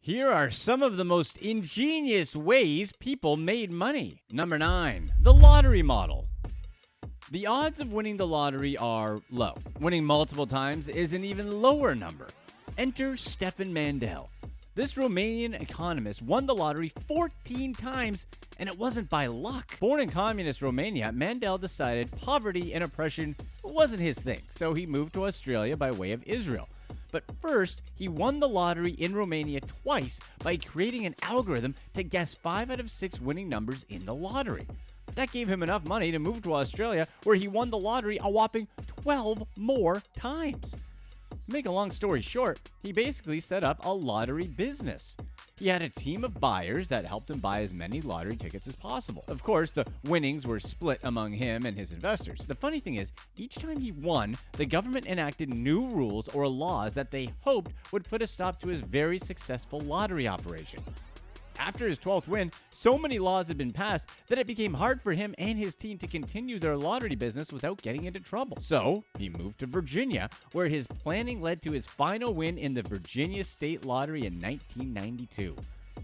Here are some of the most ingenious ways people made money. Number 9, the lottery model. The odds of winning the lottery are low. Winning multiple times is an even lower number. Enter Stefan Mandel. This Romanian economist won the lottery 14 times, and it wasn't by luck. Born in communist Romania, Mandel decided poverty and oppression wasn't his thing, so he moved to Australia by way of Israel. But first, he won the lottery in Romania twice by creating an algorithm to guess 5 out of 6 winning numbers in the lottery. That gave him enough money to move to Australia, where he won the lottery a whopping 12 more times. To make a long story short, he basically set up a lottery business. He had a team of buyers that helped him buy as many lottery tickets as possible. Of course, the winnings were split among him and his investors. The funny thing is, each time he won, the government enacted new rules or laws that they hoped would put a stop to his very successful lottery operation. After his 12th win, so many laws had been passed that it became hard for him and his team to continue their lottery business without getting into trouble. So, he moved to Virginia, where his planning led to his final win in the Virginia State Lottery in 1992.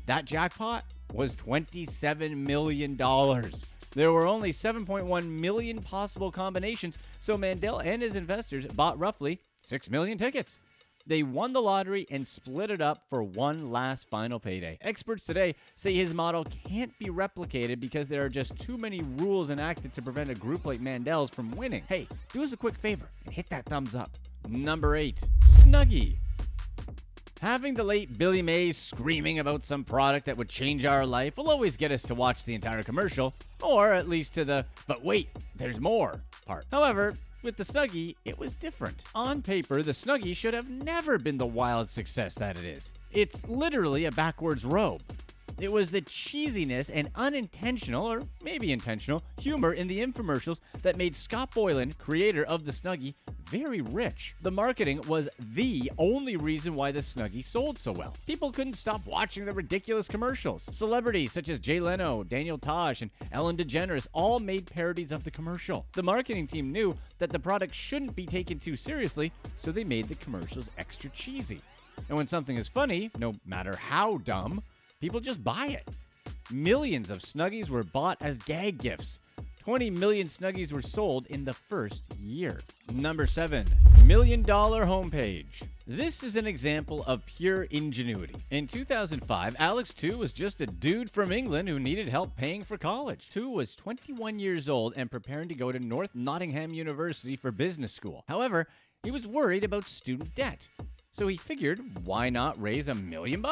That jackpot was $27 million. There were only 7.1 million possible combinations, so Mandel and his investors bought roughly 6 million tickets. They won the lottery and split it up for one last final payday. Experts today say his model can't be replicated because there are just too many rules enacted to prevent a group like Mandel's from winning. Hey, do us a quick favor and hit that thumbs up. Number 8, Snuggie. Having the late Billy Mays screaming about some product that would change our life will always get us to watch the entire commercial, or at least to the "but wait, there's more" part. However, with the Snuggie, it was different. On paper, the Snuggie should have never been the wild success that it is. It's literally a backwards robe. It was the cheesiness and unintentional, or maybe intentional, humor in the infomercials that made Scott Boylan, creator of the Snuggie, very rich. The marketing was the only reason why the Snuggie sold so well. People couldn't stop watching the ridiculous commercials. Celebrities such as Jay Leno, Daniel Tosh, and Ellen DeGeneres all made parodies of the commercial. The marketing team knew that the product shouldn't be taken too seriously, so they made the commercials extra cheesy. And when something is funny, no matter how dumb, people just buy it. Millions of Snuggies were bought as gag gifts. 20 million Snuggies were sold in the first year. Number 7, $1 Million Homepage. This is an example of pure ingenuity. In 2005, Alex Tu was just a dude from England who needed help paying for college. Tu was 21 years old and preparing to go to North Nottingham University for business school. However, he was worried about student debt. So he figured, why not raise $1 million?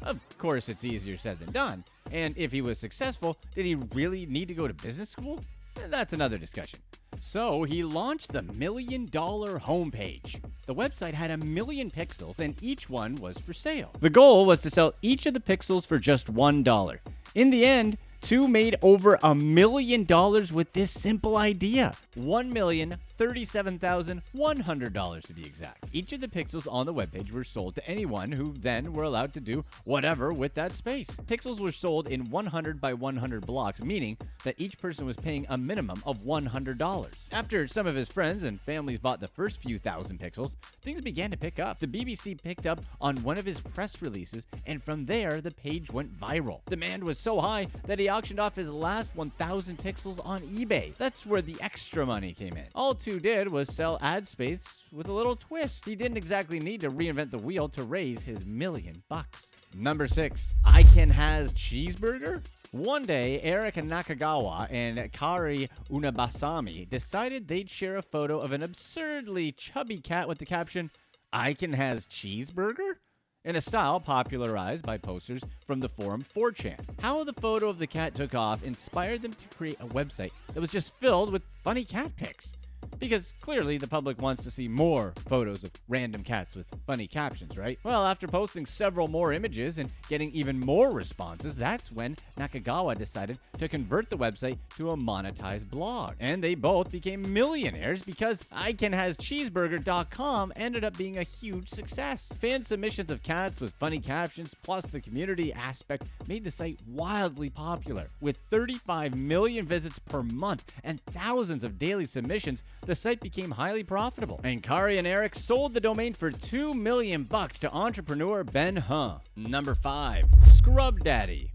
Of course, it's easier said than done. And if he was successful, did he really need to go to business school? That's another discussion. So he launched the $1 Million Homepage. The website had 1 million pixels and each one was for sale. The goal was to sell each of the pixels for just $1. In the end, Tu made over $1 million with this simple idea. $1,037,100 to be exact. Each of the pixels on the webpage were sold to anyone who then were allowed to do whatever with that space. Pixels were sold in 100 by 100 blocks, meaning that each person was paying a minimum of $100. After some of his friends and families bought the first few thousand pixels, things began to pick up. The BBC picked up on one of his press releases, and from there, the page went viral. Demand was so high that he auctioned off his last 1,000 pixels on eBay. That's where the extra money came in. All Tu did was sell ad space with a little twist. He didn't exactly need to reinvent the wheel to raise his $1 million. Number 6, Iken Has Cheeseburger. One day, Erica Nakagawa and Kari Unabasami decided they'd share a photo of an absurdly chubby cat with the caption, "Iken Has Cheeseburger?" in a style popularized by posters from the forum 4chan. How the photo of the cat took off inspired them to create a website that was just filled with funny cat pics. Because clearly the public wants to see more photos of random cats with funny captions, right? Well, after posting several more images and getting even more responses, that's when Nakagawa decided to convert the website to a monetized blog. And they both became millionaires because IkenHasCheeseburger.com ended up being a huge success. Fan submissions of cats with funny captions plus the community aspect made the site wildly popular. With 35 million visits per month and thousands of daily submissions, the the site became highly profitable, and Kari and Eric sold the domain for $2 million to entrepreneur Ben Huh. Number 5. Scrub Daddy.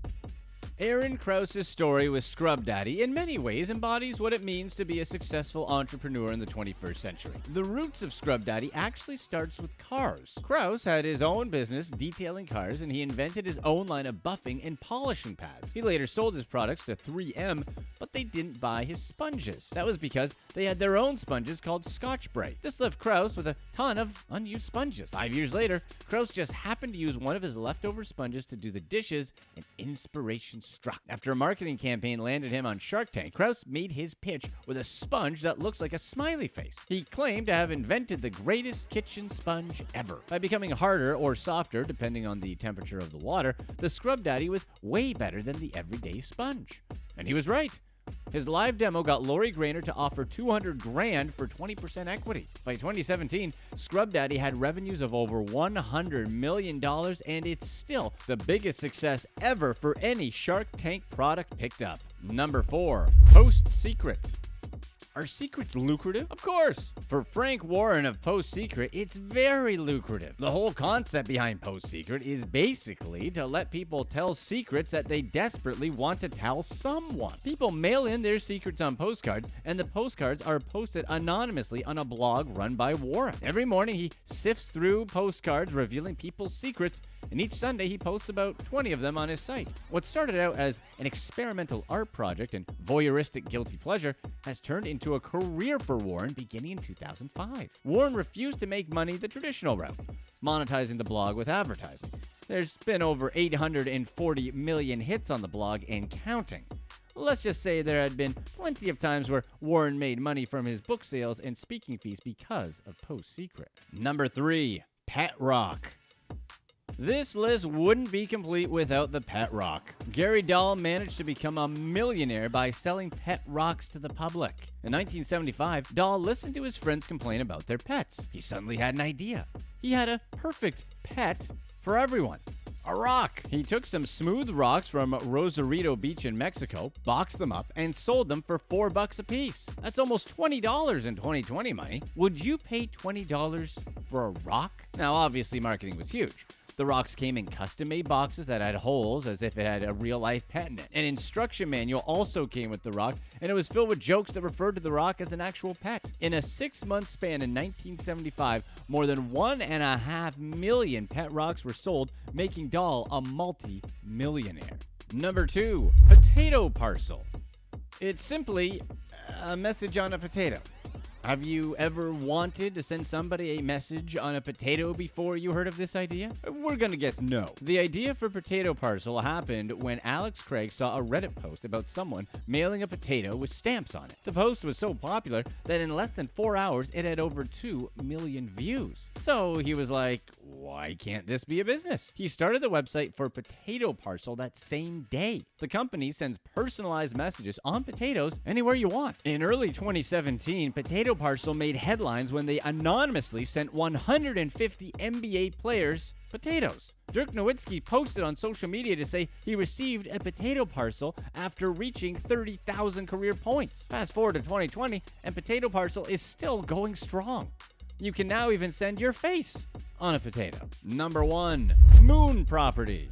Aaron Krause's story with Scrub Daddy in many ways embodies what it means to be a successful entrepreneur in the 21st century. The roots of Scrub Daddy actually starts with cars. Krause had his own business detailing cars, and he invented his own line of buffing and polishing pads. He later sold his products to 3M, but they didn't buy his sponges. That was because they had their own sponges called Scotch-Brite. This left Krause with a ton of unused sponges. 5 years later, Krause just happened to use one of his leftover sponges to do the dishes, and inspiration struck. After a marketing campaign landed him on Shark Tank, Krause made his pitch with a sponge that looks like a smiley face. He claimed to have invented the greatest kitchen sponge ever. By becoming harder or softer, depending on the temperature of the water, the Scrub Daddy was way better than the everyday sponge. And he was right. His live demo got Lori Grainer to offer $200,000 for 20% equity. By 2017, Scrub Daddy had revenues of over $100 million, and it's still the biggest success ever for any Shark Tank product picked up. Number 4. Post Secret. Are secrets lucrative? Of course. For Frank Warren of Post Secret, it's very lucrative. The whole concept behind Post Secret is basically to let people tell secrets that they desperately want to tell someone. People mail in their secrets on postcards, and the postcards are posted anonymously on a blog run by Warren. Every morning, he sifts through postcards revealing people's secrets, and each Sunday he posts about 20 of them on his site. What started out as an experimental art project and voyeuristic guilty pleasure has turned into a career for Warren beginning in 2005. Warren refused to make money the traditional route, monetizing the blog with advertising. There's been over 840 million hits on the blog and counting. Let's just say there had been plenty of times where Warren made money from his book sales and speaking fees because of Post Secret. Number 3. Pet Rock. This list wouldn't be complete without the pet rock. Gary Dahl managed to become a millionaire by selling pet rocks to the public. In 1975, Dahl listened to his friends complain about their pets. He suddenly had an idea. He had a perfect pet for everyone. A rock. He took some smooth rocks from Rosarito Beach in Mexico, boxed them up, and sold them for $4 a piece. That's almost $20 in 2020 money. Would you pay $20 for a rock? Now, obviously, marketing was huge. The rocks came in custom-made boxes that had holes as if it had a real-life pet in it. An instruction manual also came with the rock, and it was filled with jokes that referred to the rock as an actual pet. In a 6-month span in 1975, more than 1.5 million pet rocks were sold, making Dahl a multi-millionaire. Number 2. Potato Parcel. It's simply a message on a potato. Have you ever wanted to send somebody a message on a potato before you heard of this idea? We're gonna guess no. The idea for Potato Parcel happened when Alex Craig saw a Reddit post about someone mailing a potato with stamps on it. The post was so popular that in less than 4 hours, it had over 2 million views. So he was like, why can't this be a business? He started the website for Potato Parcel that same day. The company sends personalized messages on potatoes anywhere you want. In early 2017, Potato Parcel made headlines when they anonymously sent 150 NBA players potatoes. Dirk Nowitzki posted on social media to say he received a potato parcel after reaching 30,000 career points. Fast forward to 2020, and Potato Parcel is still going strong. You can now even send your face on a potato. Number 1. Moon Property.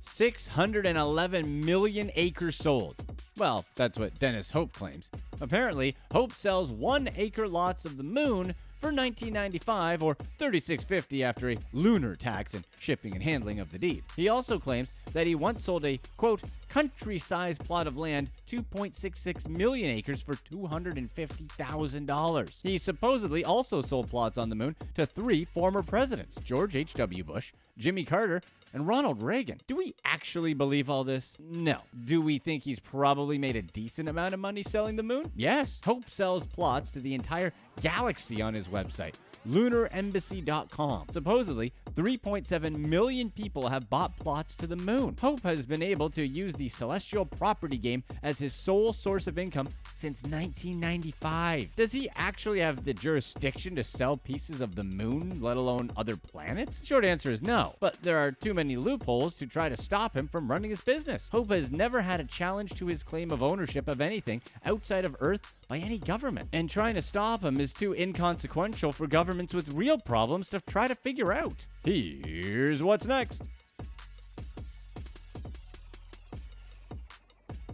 611 million acres sold. Well, that's what Dennis Hope claims. Apparently, Hope sells 1-acre lots of the moon for $19.95 or $36.50 after a lunar tax and shipping and handling of the deed. He also claims that he once sold a, quote, country-sized plot of land, 2.66 million acres for $250,000. He supposedly also sold plots on the moon to 3 former presidents, George H.W. Bush, Jimmy Carter, and Ronald Reagan. Do we actually believe all this? No. Do we think he's probably made a decent amount of money selling the moon? Yes. Hope sells plots to the entire galaxy on his website, lunaремbassy.com. Supposedly, 3.7 million people have bought plots to the moon. Hope has been able to use the celestial property game as his sole source of income since 1995. Does he actually have the jurisdiction to sell pieces of the moon, let alone other planets? Short answer is no, but there are too many loopholes to try to stop him from running his business. Hope has never had a challenge to his claim of ownership of anything outside of Earth, by any government. And trying to stop them is too inconsequential for governments with real problems to try to figure out. Here's what's next.